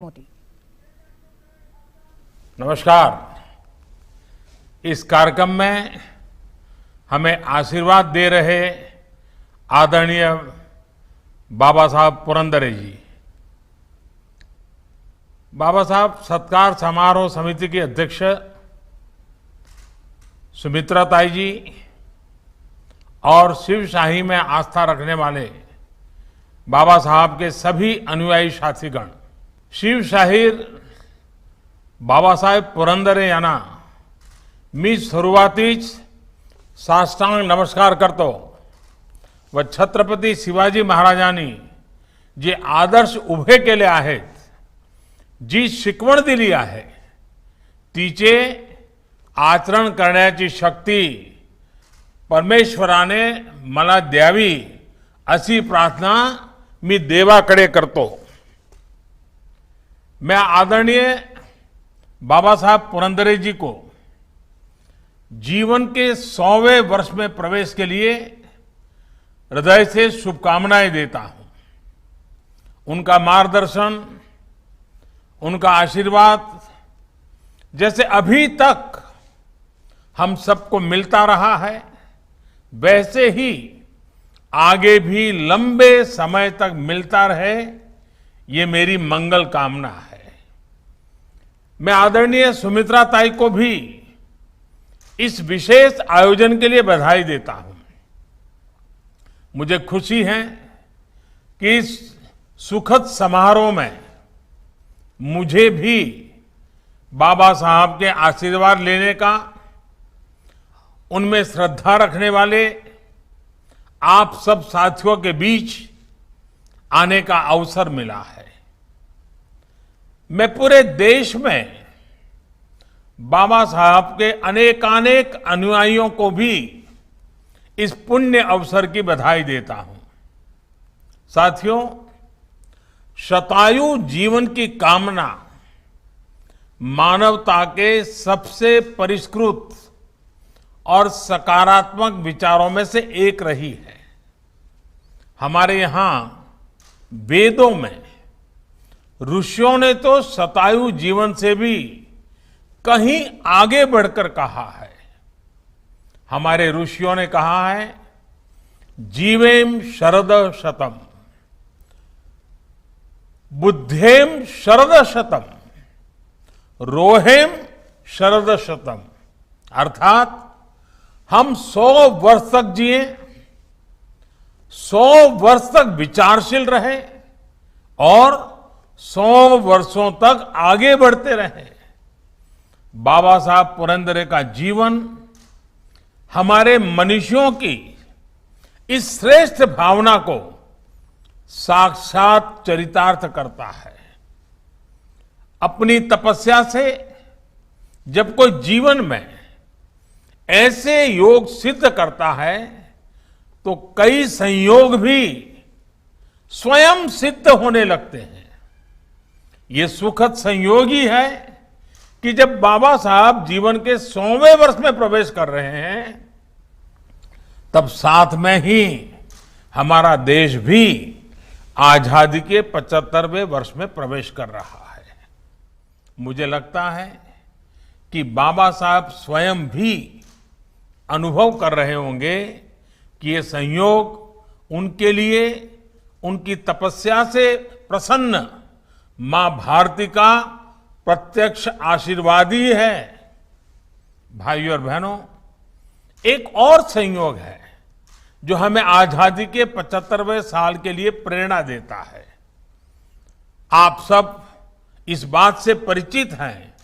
मोदी। नमस्कार। इस कार्यक्रम में हमें आशीर्वाद दे रहे आदरणीय बाबा साहब पुरंदरे जी, बाबा साहब सत्कार समारोह समिति के अध्यक्ष सुमित्रा ताई जी और शिवशाही में आस्था रखने वाले बाबा साहब के सभी अनुयायी साथीगण, शिवशाहीर बाबासाहेब पुरंदरे यांना मी सुरुवातीच साष्टांग नमस्कार करतो व छत्रपती शिवाजी महाराजांनी जे आदर्श उभे केले आहेत, जी शिकवण दिली आहे, तिचे आचरण करण्याची शक्ती परमेश्वराने मला द्यावी अशी प्रार्थना मी देवाकडे करतो। मैं आदरणीय बाबा साहब पुरंदरे जी को जीवन के 100वें वर्ष में प्रवेश के लिए हृदय से शुभकामनाएं देता हूं। उनका मार्गदर्शन, उनका आशीर्वाद जैसे अभी तक हम सबको मिलता रहा है, वैसे ही आगे भी लंबे समय तक मिलता रहे, ये मेरी मंगल कामना है। मैं आदरणीय सुमित्रा ताई को भी इस विशेष आयोजन के लिए बधाई देता हूं। मुझे खुशी है कि इस सुखद समारोह में मुझे भी बाबा साहब के आशीर्वाद लेने का, उनमें श्रद्धा रखने वाले आप सब साथियों के बीच आने का अवसर मिला है। मैं पूरे देश में बाबा साहब के अनेकानेक अनुयायियों को भी इस पुण्य अवसर की बधाई देता हूं। साथियों, शतायु जीवन की कामना मानवता के सबसे परिष्कृत और सकारात्मक विचारों में से एक रही है। हमारे यहां वेदों में ऋषियों ने तो शतायु जीवन से भी कहीं आगे बढ़कर कहा है। हमारे ऋषियों ने कहा है, जीवेम शरद शतम, बुद्धेम शरद शतम, रोहेम शरद शतम। अर्थात हम 100 वर्ष तक जिए, 100 वर्ष तक विचारशील रहे और 100 वर्षों तक आगे बढ़ते रहे। बाबा साहब पुरंदरे का जीवन हमारे मनुष्यों की इस श्रेष्ठ भावना को साक्षात चरितार्थ करता है। अपनी तपस्या से जब कोई जीवन में ऐसे योग सिद्ध करता है, तो कई संयोग भी स्वयं सिद्ध होने लगते हैं। ये सुखद संयोग ही है कि जब बाबा साहब जीवन के 100वें वर्ष में प्रवेश कर रहे हैं, तब साथ में ही हमारा देश भी आजादी के 75वें वर्ष में प्रवेश कर रहा है। मुझे लगता है कि बाबा साहब स्वयं भी अनुभव कर रहे होंगे कि ये संयोग उनके लिए, उनकी तपस्या से प्रसन्न मां भारती का प्रत्यक्ष आशीर्वाद ही है। भाइयों और बहनों, एक और संयोग है जो हमें आजादी के 75वें साल के लिए प्रेरणा देता है। आप सब इस बात से परिचित हैं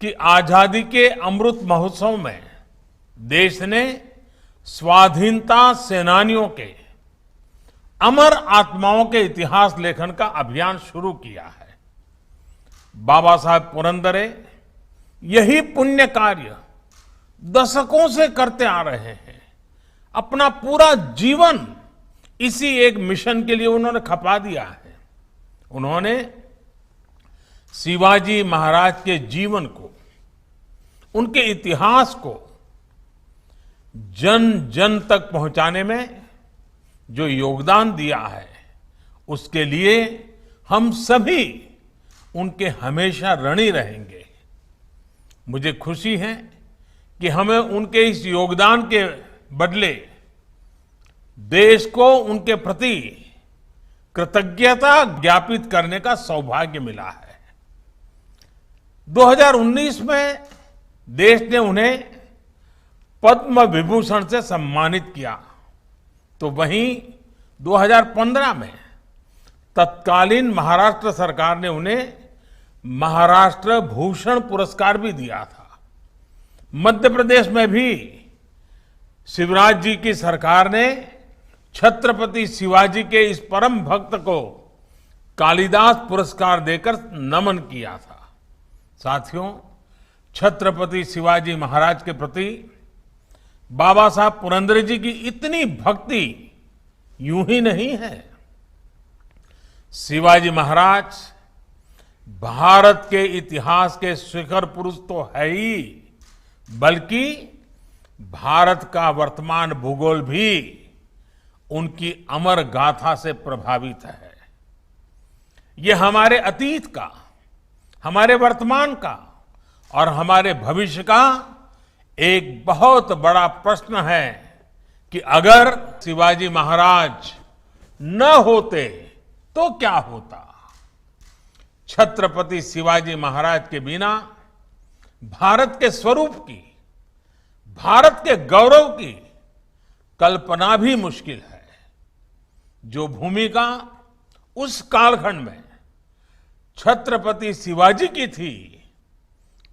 कि आजादी के अमृत महोत्सव में देश ने स्वाधीनता सेनानियों के अमर आत्माओं के इतिहास लेखन का अभियान शुरू किया है। बाबा साहब पुरंदरे यही पुण्य कार्य दशकों से करते आ रहे हैं। अपना पूरा जीवन इसी एक मिशन के लिए उन्होंने खपा दिया है। उन्होंने शिवाजी महाराज के जीवन को, उनके इतिहास को जन जन तक पहुंचाने में जो योगदान दिया है, उसके लिए हम सभी उनके हमेशा ऋणी रहेंगे। मुझे खुशी है कि हमें उनके इस योगदान के बदले देश को उनके प्रति कृतज्ञता ज्ञापित करने का सौभाग्य मिला है। 2019 में देश ने उन्हें पद्म विभूषण से सम्मानित किया, तो वहीं 2015 में तत्कालीन महाराष्ट्र सरकार ने उन्हें महाराष्ट्र भूषण पुरस्कार भी दिया था। मध्य प्रदेश में भी शिवराज जी की सरकार ने छत्रपति शिवाजी के इस परम भक्त को कालिदास पुरस्कार देकर नमन किया था। साथियों, छत्रपति शिवाजी महाराज के प्रति बाबा साहब पुरंदरे जी की इतनी भक्ति यूं ही नहीं है। शिवाजी महाराज भारत के इतिहास के शिखर पुरुष तो है ही, बल्कि भारत का वर्तमान भूगोल भी उनकी अमर गाथा से प्रभावित है। ये हमारे अतीत का, हमारे वर्तमान का और हमारे भविष्य का एक बहुत बड़ा प्रश्न है कि अगर शिवाजी महाराज न होते तो क्या होता। छत्रपति शिवाजी महाराज के बिना भारत के स्वरूप की, भारत के गौरव की कल्पना भी मुश्किल है। जो भूमिका उस कालखंड में छत्रपति शिवाजी की थी,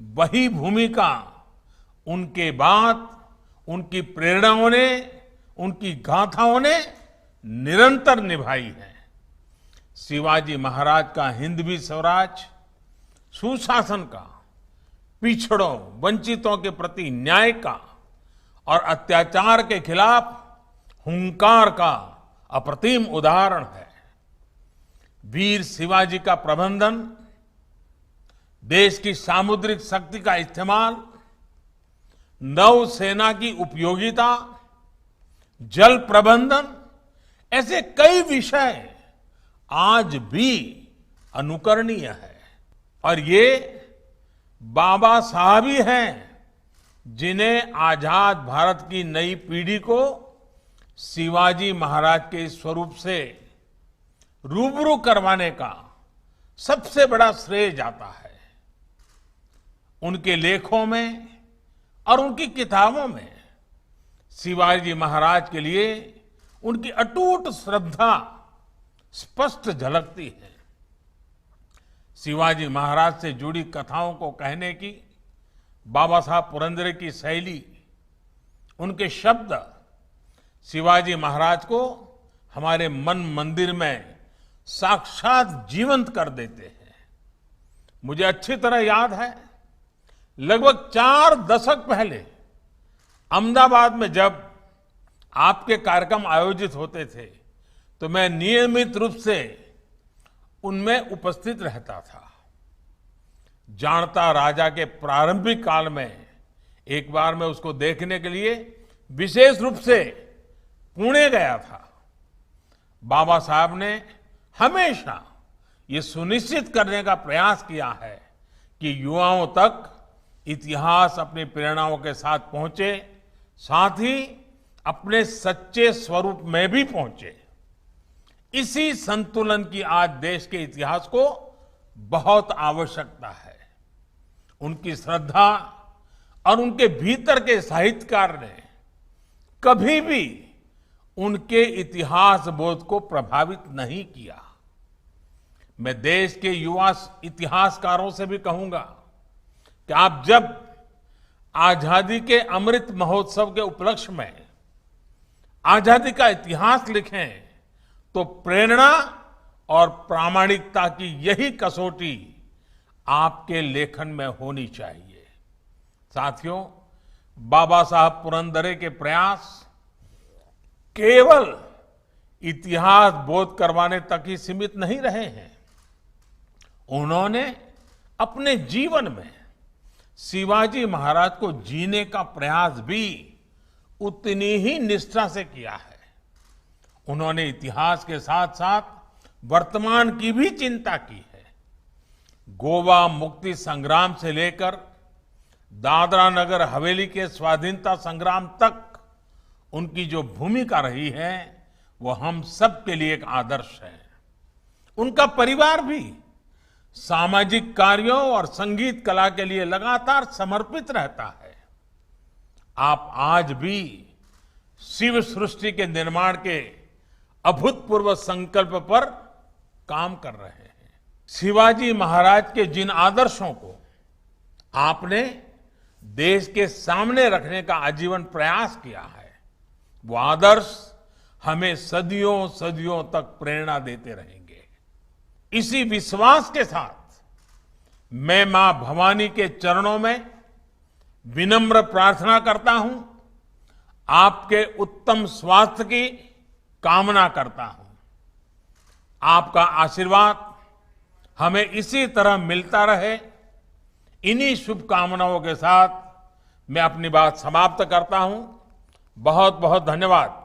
वही भूमिका उनके बाद उनकी प्रेरणाओं ने, उनकी गाथाओं ने निरंतर निभाई है। शिवाजी महाराज का हिंदवी स्वराज, सुशासन का, पिछड़ों वंचितों के प्रति न्याय का और अत्याचार के खिलाफ हुंकार का अप्रतिम उदाहरण है। वीर शिवाजी का प्रबंधन, देश की सामुद्रिक शक्ति का इस्तेमाल, नौसेना की उपयोगिता, जल प्रबंधन, ऐसे कई विषय आज भी अनुकरणीय है। और ये बाबा साहब ही हैं जिन्हें आजाद भारत की नई पीढ़ी को शिवाजी महाराज के स्वरूप से रूबरू करवाने का सबसे बड़ा श्रेय जाता है। उनके लेखों में और उनकी किताबों में शिवाजी महाराज के लिए उनकी अटूट श्रद्धा स्पष्ट झलकती है। शिवाजी महाराज से जुड़ी कथाओं को कहने की बाबा साहब पुरंदरे की शैली, उनके शब्द शिवाजी महाराज को हमारे मन मंदिर में साक्षात जीवंत कर देते हैं। मुझे अच्छी तरह याद है, लगभग 4 दशक पहले अहमदाबाद में जब आपके कार्यक्रम आयोजित होते थे, तो मैं नियमित रूप से उनमें उपस्थित रहता था। जानता राजा के प्रारंभिक काल में एक बार मैं उसको देखने के लिए विशेष रूप से पुणे गया था। बाबा साहब ने हमेशा ये सुनिश्चित करने का प्रयास किया है कि युवाओं तक इतिहास अपनी प्रेरणाओं के साथ पहुंचे, साथ ही अपने सच्चे स्वरूप में भी पहुंचे। इसी संतुलन की आज देश के इतिहास को बहुत आवश्यकता है। उनकी श्रद्धा और उनके भीतर के साहित्यकार ने कभी भी उनके इतिहास बोध को प्रभावित नहीं किया। मैं देश के युवा इतिहासकारों से भी कहूंगा कि आप जब आजादी के अमृत महोत्सव के उपलक्ष्य में आजादी का इतिहास लिखें, तो प्रेरणा और प्रामाणिकता की यही कसौटी आपके लेखन में होनी चाहिए। साथियों, बाबा साहब पुरंदरे के प्रयास केवल इतिहास बोध करवाने तक ही सीमित नहीं रहे हैं। उन्होंने अपने जीवन में शिवाजी महाराज को जीने का प्रयास भी उतनी ही निष्ठा से किया है। उन्होंने इतिहास के साथ साथ वर्तमान की भी चिंता की है। गोवा मुक्ति संग्राम से लेकर दादरा नगर हवेली के स्वाधीनता संग्राम तक उनकी जो भूमिका रही है वो हम सब के लिए एक आदर्श है। उनका परिवार भी सामाजिक कार्यों और संगीत कला के लिए लगातार समर्पित रहता है। आप आज भी शिव सृष्टि के निर्माण के अभूतपूर्व संकल्प पर काम कर रहे हैं। शिवाजी महाराज के जिन आदर्शों को आपने देश के सामने रखने का आजीवन प्रयास किया है, वो आदर्श हमें सदियों सदियों तक प्रेरणा देते रहेंगे। इसी विश्वास के साथ मैं मां भवानी के चरणों में विनम्र प्रार्थना करता हूं, आपके उत्तम स्वास्थ्य की कामना करता हूं। आपका आशीर्वाद हमें इसी तरह मिलता रहे। इन्हीं शुभकामनाओं के साथ मैं अपनी बात समाप्त करता हूं। बहुत बहुत धन्यवाद।